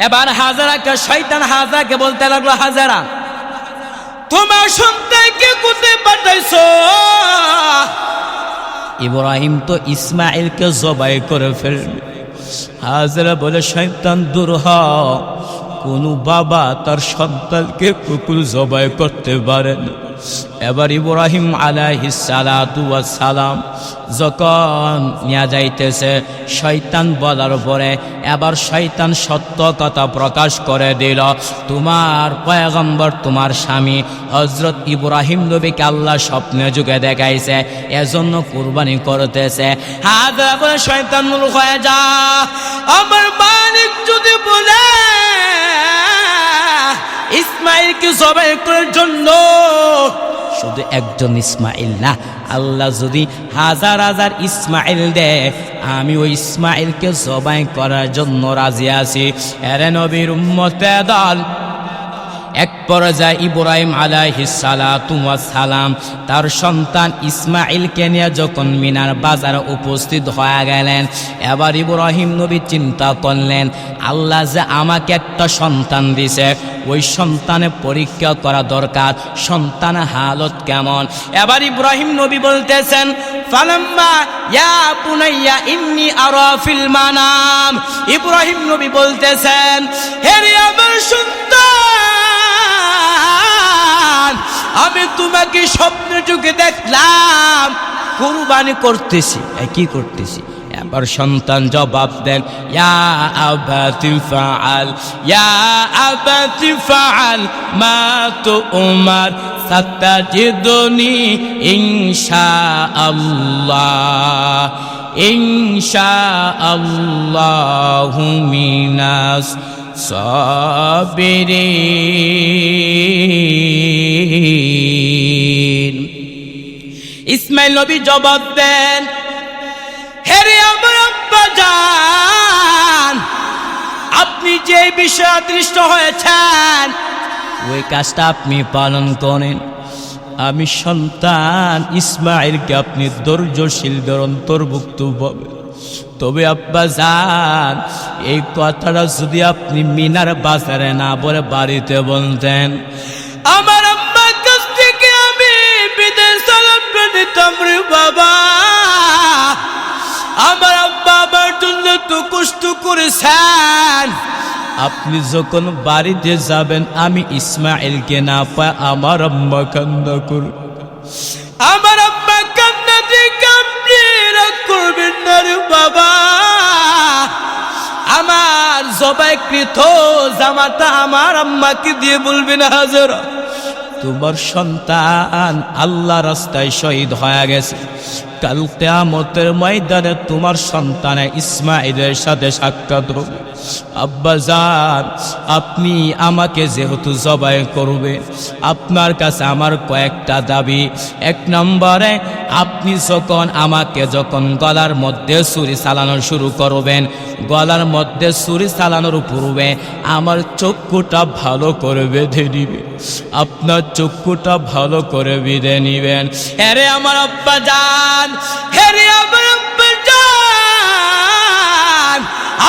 Speaker 1: এবার হাজরাকে শয়তান হাজরাকে বলতে লাগলো, হাজরা তোমার সন্তানকে কোথায় পাঠাইছো? ইব্রাহিম তো ইসমাইলকে জবাই করে ফেলবে। হাজরা বলে, শয়তান দূর হ, কোন বাবা তার সন্তানকে কুকুর জবাই করতে পারে না। এবার ইব্রাহিম আলাইহিস সালাতু ওয়াস সালাম যখন নিয়ে যাইতেছে, শয়তান বলার পরে এবার শয়তান সত্য কথা প্রকাশ করে দিল, তোমার পয়গম্বর তোমার স্বামী হযরত ইব্রাহিম নবীকে আল্লাহ স্বপ্নে যুগে দেখাইছে, এজন্য কুরবানি করতেছে। হাজরা বলে, শয়তান মূর্খ হয়ে যা, আমার মালিক যদি বলে ইসমাইলকে জবাই করার জন্য, শুধু একজন ইসমাইল না, আল্লাহ যদি হাজার হাজার ইসমাইল দেয়, আমি ওই ইসমাইলকে জবাই করার জন্য রাজি আছি। এরে নবীর উম্মতে দল, এক পর্যায়ে ইব্রাহিম আলাইহিস সালাতু ওয়াস সালাম তার সন্তান ইসমাইলকে নিয়ে যখন মিনার বাজারে উপস্থিত হয়ে গেলেন, এবার ইব্রাহিম নবী চিন্তা করলেন, আল্লাহ যে আমাকে একটা সন্তান দিছে, ওই সন্তানের পরীক্ষা করা দরকার, সন্তানের হালত কেমন। এবার ইব্রাহিম নবী বলতেছেন, ফালাম্মা ইয়া বুনাইয়া ইন্নী আরা ফিল মানাম, ইব্রাহিম নবী বলতেছেন, হে আমার সন্তান, আমি তোমাকে স্বপ্নে যুগে দেখলাম কুরবানি করতেছি। কি করতেছি? এবার সন্তান জবাব দেন, ইয়া আবাতি ফাআল, ইয়া আবাতি ফাআল মা তুমার, সাতাজিদুনি ইনশাআল্লাহ, ইনশাআল্লাহু মিনাস সাবিরিন। ইসমাইল নবী জবাব দেন, হেরে আমার আব্বা জান, আপনি যে বিষয়ে আকৃষ্ট হয়েছেন ওই কাজটা আপনি পালন করেন। আমি সন্তান ইসমাইলকে আপনি ধৈর্যশীলদের অন্তর্ভুক্ত পাবেন। তবে আব্বা জান, এই কথাটা যদি আপনি মিনার বাজারে না বলে বাড়িতে বলতেন, আমার আম্মার কাছ থেকে আমি বিদেশ সালাম দিতাম রে বাবা। আমার আব্বা আমার জন্য তো কষ্ট করেছেন, আপনি যখন বাড়িতে যাবেন আমি ইসমাইলকে না পাই আমার আম্মা কান্না করবে। আমার আম্মা কান্না দেখে আপনি রাগ করবেন না রে বাবা। আমার জবাইকৃত জামাতা আমার আম্মাকে দিয়ে বলবেন, হাজরা তোমার সন্তান আল্লাহ রাস্তায় শহীদ হয়ে গেছে, কাল কিয়ামতের ময়দানে তোমার সন্তান ইসমাইলের সাথে সাক্ষাৎ হবে। আব্বা জান, আপনি আমাকে যেহেতু জবাই করবে, আপনার কাছে আমার কয়েকটা দাবি। এক নম্বরে, আপনি আমাকে যখন গলার মধ্যে ছুরি চালানো শুরু করবেন, গলার মধ্যে ছুরি চালানোর পূর্বে আমার চক্ষুটা ভালো করে বেঁধে নিবে, আপনার চক্ষুটা ভালো করে বেঁধে নিবেন। হেরে আমার আব্বা জান, হেরে আমার আব্বা জান,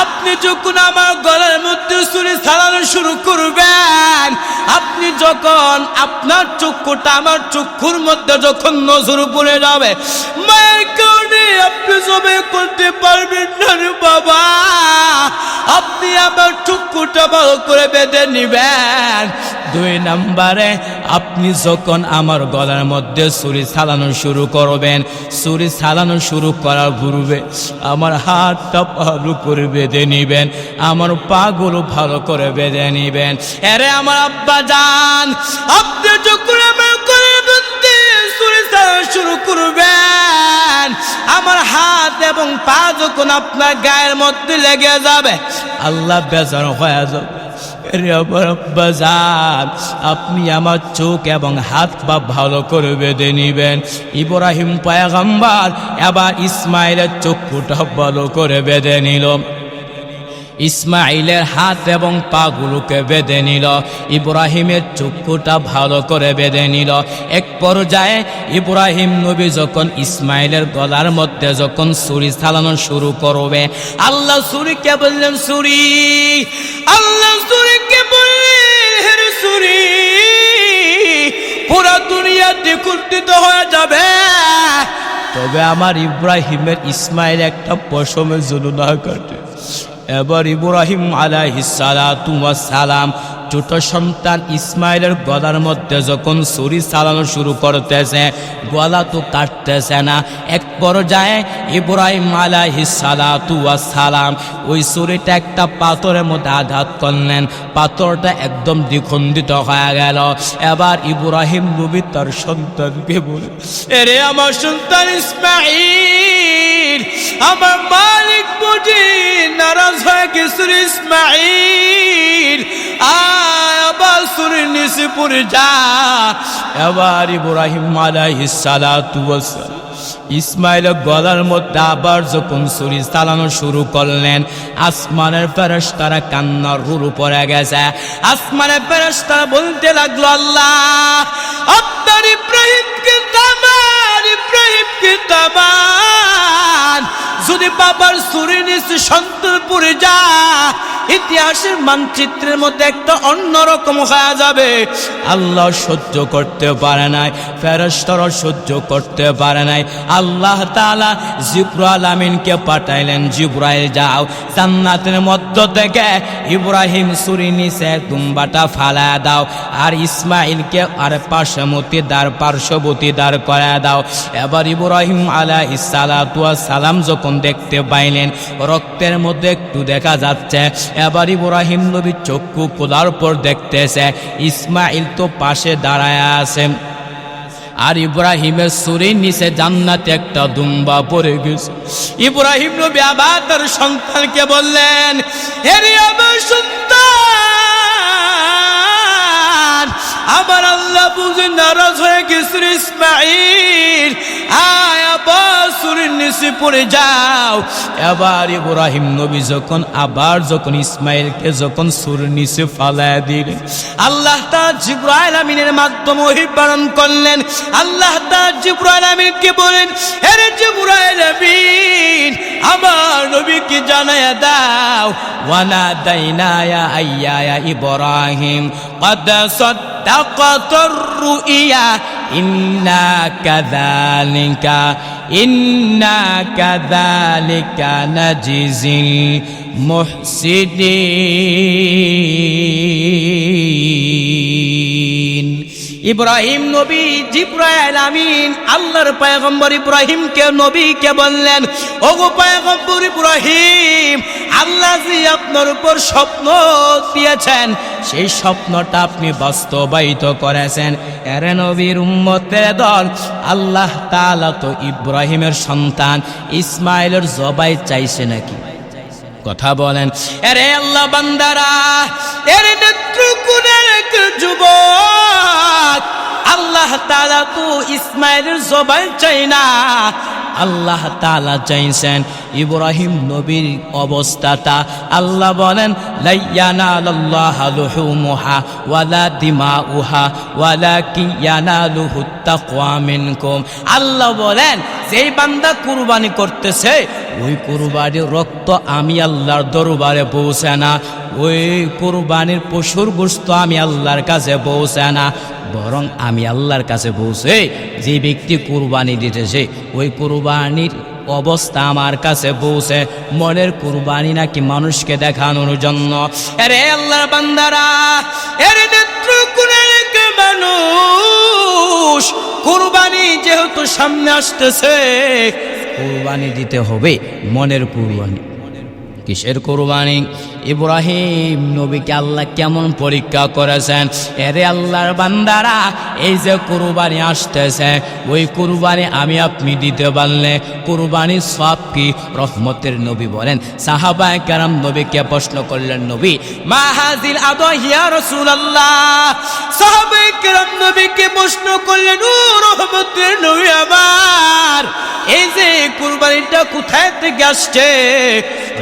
Speaker 1: আপনি যখন আমার গলার মধ্যে ছুরি চালানো শুরু করবেন, আপনি যখন আপনার চক্ষুটা আমার চক্ষুর মধ্যে যখন নজর পড়ে যাবে, মায়ের কারণে আপনি জবে করতে পারবেন না রে বাবা, আপনি আমার চক্ষুটা ভালো করে বেঁধে নিবেন। 2 নম্বরে আপনি যখন আমার গলার মধ্যে ছুরি চালানো শুরু করবেন, ছুরি চালানো শুরু করার পূর্বে আমার হাতটা ভালো করে বেঁধে নিবেন, আমার পাগুলো ভালো করে বেঁধে নিবেন। আরে আমার আব্বা জান, আপনি যখন আমার গলার মধ্যে ছুরি চালানো শুরু করবেন, আমার হাত এবং পা যখন আপনার গায়ের মধ্যে লেগে যাবে, আল্লাহ বেজার হয়ে যাবে। আপনি আমার চোখ এবং হাত পা ভালো করে বেঁধে নিবেন। ইব্রাহিম পয়গম্বর এবার ইসমাইলের চক্ষুটা ভালো করে বেঁধে নিল, ইসমাইলের হাত এবং পাগুলোকে বেঁধে নিল, ইব্রাহিমের চক্ষুটা ভালো করে বেঁধে নিল। এক পর্যায়ে ইব্রাহিম নবী যখন ইসমাইলের গলার মধ্যে যখন ছুরি চালানো শুরু করবে, আল্লাহ ছুরিকে বললেন ছুরি, আল্লাহ ছুরিকে বললেন হে ছুরি, পুরা দুনিয়াতে কুণ্ঠিত হয়ে যাবে, তবে আমার ইব্রাহিমের ইসমাইল একটা পশমের জন্য না কাটে। এবার ইব্রাহিম আলাইহিস সালাতু ওয়াস সালাম ছোট সন্তান ইসমাইলের গলার মধ্যে যখন ছুরি চালানো শুরু করতেছে, গলা তো কাটতেছে না। এক পর্যায়ে ইব্রাহিম আলাইহিস সালাতু ওয়াস সালাম ওই ছুরিটা একটা পাথরের মধ্যে আঘাত করলেন, পাথরটা একদম দ্বিখণ্ডিত হয়ে গেল। এবার ইব্রাহিম নবী তার সন্তানকে বলে, এরে আমার সন্তান ইসমাইল, আমার মালিক বুঝি নারাজ হয়ে গেছে ইসমাইল, আবার ছুরির নিচে পড়ে যা। এবার ইব্রাহিম আলাইহিস সালাতু ওয়াস সালাম ইসমাইলের গলার মধ্যে আবার যখন ছুরি চালানো শুরু করলেন, আসমানের ফেরেশতারা কান্নার রুরু পড়ে গেছে। আসমানের ফেরেশতারা বলতে লাগলো, আল্লাহ আপনার ইব্রাহিমকে থামান, ইব্রাহিমকে থামান, যদি বাবার ছুরির নিচে সন্তান পড়ে যা, ইতিহাসের মানচিত্রের মধ্যে একটা অন্যরকম হয়ে যাবে। আল্লাহ সহ্য করতে পারে নাই, ফেরেশতারা সহ্য করতে পারে নাই। আল্লাহ তাআলা জিবরাইল আমিনকে পাঠাইলেন, জিবরাইল যাও জান্নাতের মধ্য থেকে ইব্রাহিম ছুরির নিচে দুম্বাটা ফালা দাও, আর ইসমাইলকে আর পার্শ্ববর্তী দাঁড় করে দাও। এবার ইব্রাহিম আলাইহিস সালাতু ওয়াস সালাম যখন দেখতে পাইলেন রক্তের মধ্যে একটু দেখা যাচ্ছে, এবার ইব্রাহিম নবী চক্ষু খোলার পর দেখতেছে ইসমাইল তো পাশে দাঁড়ায় আছে, আর ইব্রাহিমের ছুরির নিচে জান্নাতে একটা দুম্বা পড়ে গেছে। ইব্রাহিম নবী আবার তার সন্তানকে বললেন, হে আমার সন্তান, আমার আল্লাহ বুঝে নারাজ হয়ে গেছে ইসমাইল, আয় আবার ছুরির নিচে পড়ে যাও। এবার ইব্রাহিম নবী যখন ইসমাইলকে যখন ছুরির নিচে ফালায় দিলেন, আল্লাহ তাআলা জিবরাইল আমিনের মাধ্যমে ওহী প্রেরণ করলেন। আল্লাহ তাআলা জিবরাইল আমিনকে বলেন, হে জিবরাইল আমিন, আমার নবীকে জানায়া দাও, ওয়ানাদাইনা ইয়া ইব্রাহিম قد صدقت الرؤيا إنا كذلك نجزي المحسنين। ইব্রাহিম নবী জিবরাইল আমিন আল্লাহর পয়গম্বর ইব্রাহিমকে নবীকে বললেন, ওগো পয়গম্বর ইব্রাহিম, আল্লাহ জি আপনার উপর স্বপ্ন দিয়েছেন, সেই স্বপ্নটা আপনি বাস্তবায়িত করেছেন। এর নবীর উম্মতের দল, আল্লাহ তাআলা তো ইব্রাহিমের সন্তান ইসমাইলের জবাই চাইছে নাকি? কথা বলেন। এরে আল্লাহ বান্দারা, এর নেত্রকোণের এক যুবক, আল্লাহ তাআলা তো ইসমাইলের জবাই চাই না, আল্লাহ তাআলা চাইছেন ইব্রাহিম নবীর অবস্থাটা। আল্লাহ বলেন, লা ইয়ানালাল্লাহু লুহুমুহা ওয়ালা দিমাউহা ওয়ালাকিন ইয়ানালুহুত তাকওয়া মিনকুম। আল্লাহ বলেন, যেই বান্দা কুরবানি করতেছে ওই কুরবানির রক্ত আমি আল্লাহর দরবারে পৌঁছে না, ওই কুরবানির পশুর গোশত আমি আল্লাহর কাছে পৌঁছে না,
Speaker 2: বরং আমি আল্লাহর কাছে বলছে যে ব্যক্তি কুরবানি দিতেছে ওই কুরবানির অবস্থা আমার কাছে পৌঁছে মনের কুরবানি নাকি মানুষকে দেখানোর জন্য। আরে আল্লাহর বান্দারা, এর নেত্রকোণের মানুষ কুরবানি যেহেতু সামনে আসতেছে, কুরবানি দিতে হবে মনের কুরবানি। কিসের কুরবানি? ইব্রাহিম নবীকে আল্লাহ কেমন পরীক্ষা করেছেন। এরে আল্লাহর বান্দারা, এই যে কুরবানি আসতেছে, ওই কুরবানি আমি আপনি দিতে পারলে কুরবানির সব কি? রহমতের নবী বলেন, সাহাবায়ে কেরাম নবীকে প্রশ্ন করলেন, নবী মা হাযিল আদহিয়া রাসূলুল্লাহ। সাহাবায়ে কেরাম নবীকে প্রশ্ন করলেন, ও রহমতের নবী আমার, এই যে কুরবানিটা কোথায় থেকে আসছে?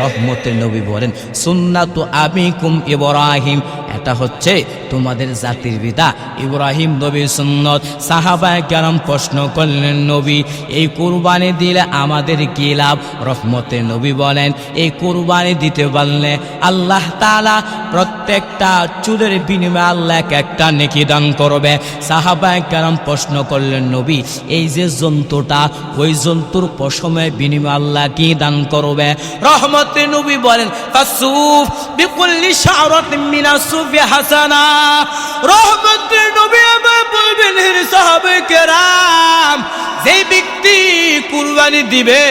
Speaker 2: রহমতের নবী বলেন, সুন্নাতু আবিকুম ইব্রাহিম, এটা হচ্ছে তোমাদের জাতির পিতা ইব্রাহিম নবীর সুন্নত। সাহাবায়ে কেরাম প্রশ্ন করলেন, নবী এই কুরবানি দিলে আমাদের কি লাভ? রহমতের নবী বলেন, এই কুরবানি দিতে পারলে আল্লাহ তাআলা প্রত্যেকটা চুলের বিনিময়ে আল্লাহ এক একটা নেকি দান করবে। সাহাবায়ে কেরাম প্রশ্ন করলেন, নবী এই যে জন্তুটা, ওই জন্তুর পশমের বিনিময়ে আল্লাহ কি দান করবে? রহমতের নবী বলেন, ফাসুফ বিকুল্লি শারাতিন মিনাস সুফি হাসানা। রহমতের নবী আমার বলবেন, হে সাহাবায়ে কেরাম, যে ব্যক্তি কুরবানি দিবে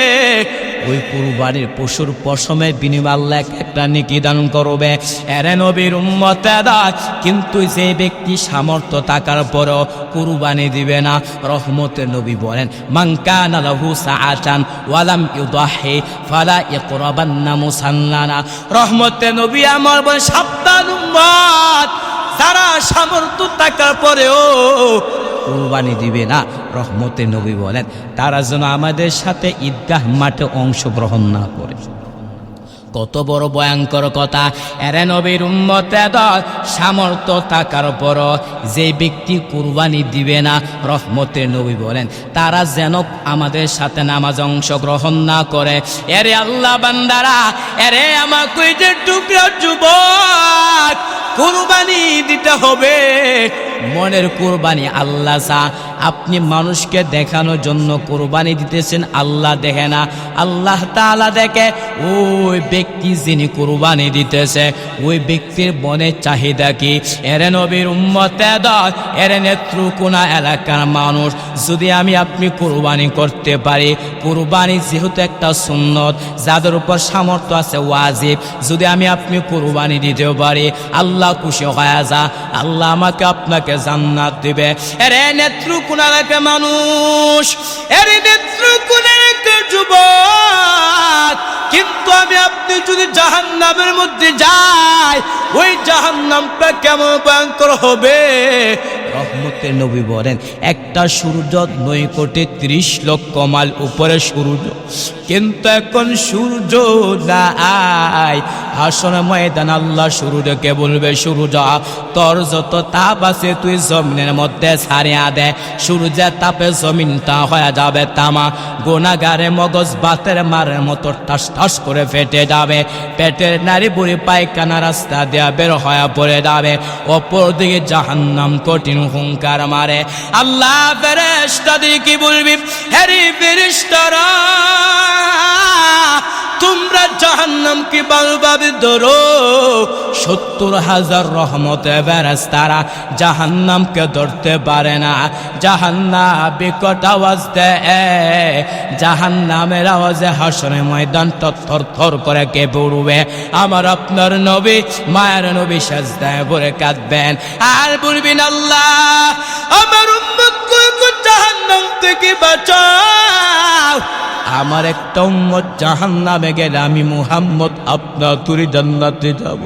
Speaker 2: ওই কুরবানির পশুর পশমের বিনিময়ে আল্লাহ একটা নেকি দান করবে। এরে নবীর উম্মতেরা, কিন্তু যে ব্যক্তি সামর্থ্য থাকার পরও কুরবানি দিবে না, রহমতের নবী বলেন, মান কানা লাহু সাআতান ওয়া লাম ইউদাহি ফালা ইয়াকরাবান্না মুসাল্লানা। রহমতের নবী আমার বলেন, সাবধান উম্মত, যারা সামর্থ্য থাকার পরেও কুরবানি দিবে না, রহমতের নবী বলেন তারা যেন আমাদের সাথে ঈদগাহ মাঠে অংশগ্রহণ না করে। কত বড় ভয়ঙ্কর কথা! এরে নবীর উম্মতেরা, সামর্থ্য থাকার পর যে ব্যক্তি কুরবানি দিবে না, রহমতের নবী বলেন তারা যেন আমাদের সাথে নামাজ অংশগ্রহণ না করে। এরে আল্লাহ বান্দারা, এরে আমার কইদের টুকরা যুবক, কুরবানি দিতে হবে মনের কুরবানি। আল্লাহ চা আপনি মানুষকে দেখানোর জন্য কুরবানি দিতেছেন, আল্লাহ দেখে না, আল্লাহ তাআলা দেখে। ওই ব্যক্তি যিনি কুরবানি দিতেছে ওই ব্যক্তির মনের চাহিদা কি? এরে নবীর উম্মতেরা, এরে নেত্রকোনা এলাকার মানুষ, যদি আমি আপনি কুরবানি করতে পারি, কুরবানি যেহেতু একটা সুন্নত, যাদের উপর সামর্থ্য আছে ওয়াজিব, যদি আমি আপনি কুরবানি দিতে পারি, আল্লাহ খুশি হয়ে যা, আল্লাহ আমাকে আপনাকে জান্নাত দিবে। এরে নেত্রকোনা এলাকার মানুষ, এরে নেত্রকোনা এলাকার যুবক, কিন্তু আমি আপনি যদি জাহান্নামের মধ্যে যাই, ওই জাহান্নামটা কেমন ভয়ঙ্কর হবে! রহমতের নবী বলেন, একটা সূর্য 9,30,00,000 মাইল উপরে সূর্য, কিন্তু এখন সূর্য নাই। হাসরের ময়দান আল্লাহ সূর্যকে বলবে, সূর্য তোর যত তাপ আছে তুই জমিনের মধ্যে ছাড়িয়া দে। সূর্যের তাপে জমিনটা হয়ে যাবে তামা, গুনাহগারে মগজ বাতের মারের মতো ঠাস ঠাস করে ফেটে যাবে, পেটের নারী বুড়ি পায়খানা রাস্তা দেয়া বের হয়ে পড়ে যাবে। অপর দিকে জাহান্নাম কঠিন হুঙ্কার মারে। আল্লাহ ফেরেশতাদের কি বলবি, হ্যারি ফেরেশতারা, তোমরা জাহান্নামকে ভালোভাবে ধরো। 70,000 রহমতের ফেরেশতারা জাহান্নামকে ধরতে পারে না। জাহান্নাম বিকট আওয়াজ দেয়, জাহান্নামের আওয়াজে হাসরের ময়দান থর থর করে কেঁপে উঠবে। আমার আপনার নবী, মায়ের নবী সাজদায় পড়ে কাঁদবেন আর বলবেন, আল্লাহ আমার উম্মতকে জাহান্নাম থেকে বাঁচাও। আমার একটা উম্মত জাহান্নামে গেলে আমি মুহাম্মদ আপনার তুরি জান্নাতে যাব।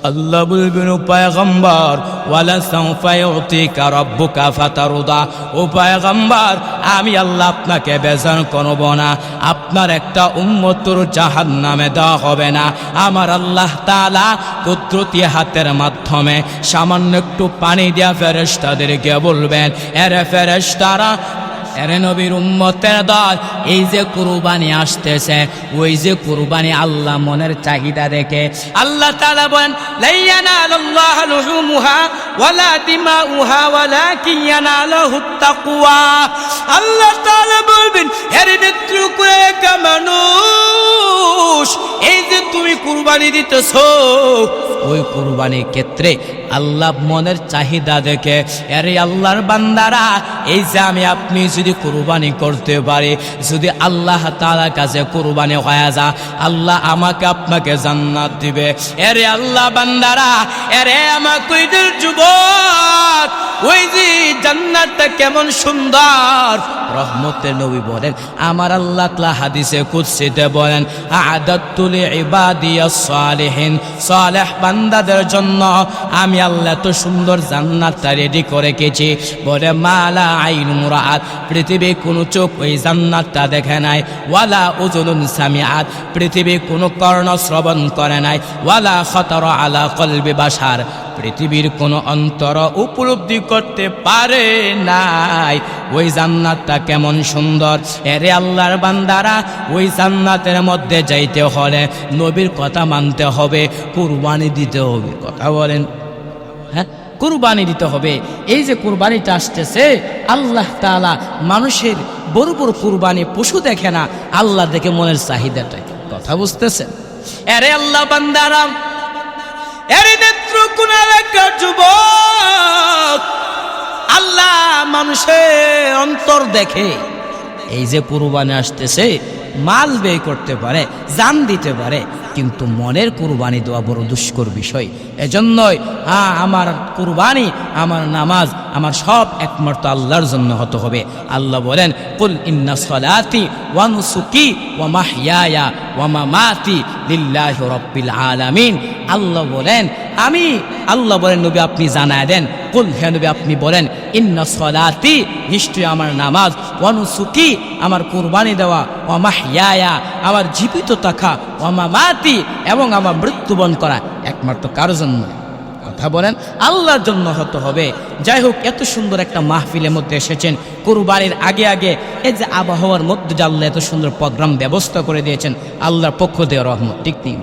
Speaker 2: আল্লাহ বলবেন, ও পয়গম্বর, ওয়ালা সাউফা ইউতিকা রাব্বুকা ফাতারদা। ও পয়গম্বর, আমি আল্লাহ আপনাকে বেজার করব না, আপনার একটা উম্মতর জাহান্নামে দেওয়া হবে না। আমার আল্লাহ তাআলা কুদরতি হাতের মাধ্যমে সামান্য একটু পানি দিয়া ফেরেশতাদেরকে বলবেন, এরে ফেরেশতারা, এরে নবীর উম্মতের দল, এই যে কুরবানি আসতেছে, ওই যে কুরবানি আল্লাহ মনের চাহিদা দেখে আল্লাহ তাআলা বলেন, লা ইয়ানালুল্লাহু লুহুমুহা ওয়ালা দিমাউহা ওয়ালাকিন ইয়ানালুহুত তাকওয়া। আল্লাহ তাআলা বলবেন, এর নেতৃত্বে মানুষ, এই যে তুমি কুরবানি দিতেছো, ওই কুরবানির ক্ষেত্রে আল্লাহ মনের চাহিদা দেখে, আরে আল্লাহর বান্দারা, এই যে আমি আপনি যদি কুরবানি করতে পারি, যদি আল্লাহ তাআলার কাছে কুরবানি হয়ে যা, আল্লাহ আমাকে আপনাকে জান্নাত দিবে। আরে আল্লাহ বান্দারা, আরে আমার কইদের যুবক, ওই যে জান্নাতটা কেমন সুন্দর। রহমতের নবী বলেন, আমার আল্লাহ তাআলা হাদিসে কুদসিতে বলেন, আ'দাতু লিইবাদিয়াস সালিহিন, সালেহ বান্দাদের জন্য আমি আল্লাহ তো সুন্দর জান্নাতটা রেডি করে রেখেছি। বলে, মালা আইনুন রাআত, পৃথিবী কোনো চোখ ওই জান্নাতটা দেখে নাই, ওয়ালা উযুনুন সামিআত, পৃথিবী কোনো কর্ণ শ্রবণ করে নাই, ওয়ালা খাতারা আলা কলবি বাশার, পৃথিবীর কোনো অন্তর উপলব্ধি করতে পারে নাই ওই জান্নাতটা কেমন সুন্দর। এরে আল্লাহর বান্দারা, ওই জান্নাতের মধ্যে যাইতে হলে নবীর কথা মানতে হবে, কুরবানি দিতে হবে। কথা বলেন, হ্যাঁ, কুরবানি দিতে হবে। এই যে কুরবানিটা আসতেছে, আল্লাহ তাআলা মানুষের বড় বড় কুরবানি পশু দেখে না, আল্লাহ দেখে মনের চাহিদাটাই। কথা বুঝতেছেন? এরে আল্লাহ বান্দারা, এর নেত্রকোনার একটা যুবক, আল্লাহ মানুষের অন্তর দেখে। এই যে কুরবানি আসতেছে, মাল ব্যয় করতে পারে, জান দিতে পারে, কিন্তু মনের কুরবানি দেওয়া বড় দুষ্কর বিষয়। এজন্যই আমার কুরবানি, আমার নামাজ, আমার সব একমাত্র আল্লাহর জন্য হতে হবে। আল্লাহ বলেন, কুল ইন্না সলাতি ওয়া নুসুকি ওয়া মাহইয়ায়া ওয়া মামাতি লিল্লাহি রাব্বিল আলামিন। আল্লাহ বলেন, আমি আল্লাহ বলেন, নবী আপনি জানায় দেন, কুল, হে নবী আপনি বলেন, ইন্না সলাতি, নিশ্চয় আমার নামাজ, ওয়া নুসুকি, আমার কুরবানি দেওয়া, ওয়া মাহইয়ায়া, আমার জীবিত থাকা, ওয়া মামাতি, এবং আমার মৃত্যুবরণ করা একমাত্র কার জন্য? কথা বলেন, আল্লাহর জন্য হতে হবে। যাই হোক, এত সুন্দর একটা মাহফিলের মধ্যে এসেছেন, কুরবানির আগে আগে এই যে আবহাওয়ার মধ্যে যে আল্লাহ এত সুন্দর প্রোগ্রাম ব্যবস্থা করে দিয়েছেন, আল্লাহর পক্ষ দিয়ে রহমত। ঠিক নেই?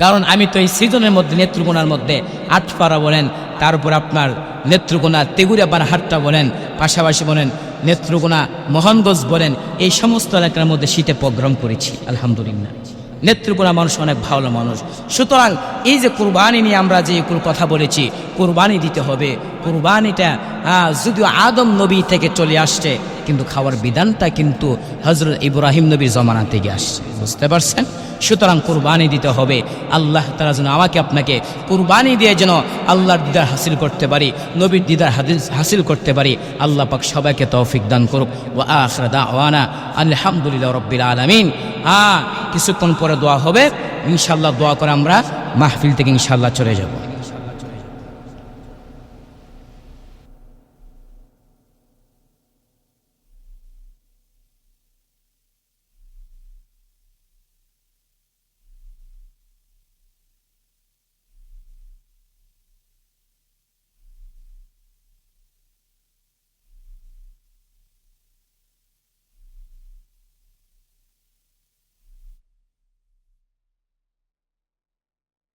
Speaker 2: কারণ আমি তো এই সিজনের মধ্যে নেত্রকোনার মধ্যে আটপাড়া বলেন, তারপর আপনার নেত্রকোনা তেগুড়িয়া বারহাট্টা বলেন, পাশাপাশি বলেন নেত্রকোনা মোহনগঞ্জ বলেন, এই সমস্ত এলাকার মধ্যে শীতে প্রোগ্রাম করেছি। আলহামদুলিল্লাহ, নেত্রকোনা মানুষ অনেক ভালো মানুষ। সুতরাং এই যে কুরবানি নিয়ে আমরা যে কথা বলেছি, কুরবানি দিতে হবে। কুরবানিটা যদিও আদম নবী থেকে চলে আসছে, কিন্তু খাওয়ার বিধানটা কিন্তু হযরত ইব্রাহিম নবীর জমানা থেকে আসছে। বুঝতে পারছেন? সুতরাং কুরবানি দিতে হবে। আল্লাহ তাআলা যেন আমাকে আপনাকে কুরবানি দিয়ে যেন আল্লাহর দিদার হাসিল করতে পারি, নবীর দিদার হাসিল করতে পারি। আল্লাহ পাক সবাইকে তৌফিক দান করুক। ওয়া আখিরু দাওয়ানা আলহামদুলিল্লাহি রাব্বিল আলামিন। কিছুক্ষণ পরে দোয়া হবে ইনশাআল্লাহ। দোয়া করে আমরা মাহফিল থেকে ইনশাআল্লাহ চলে যাব।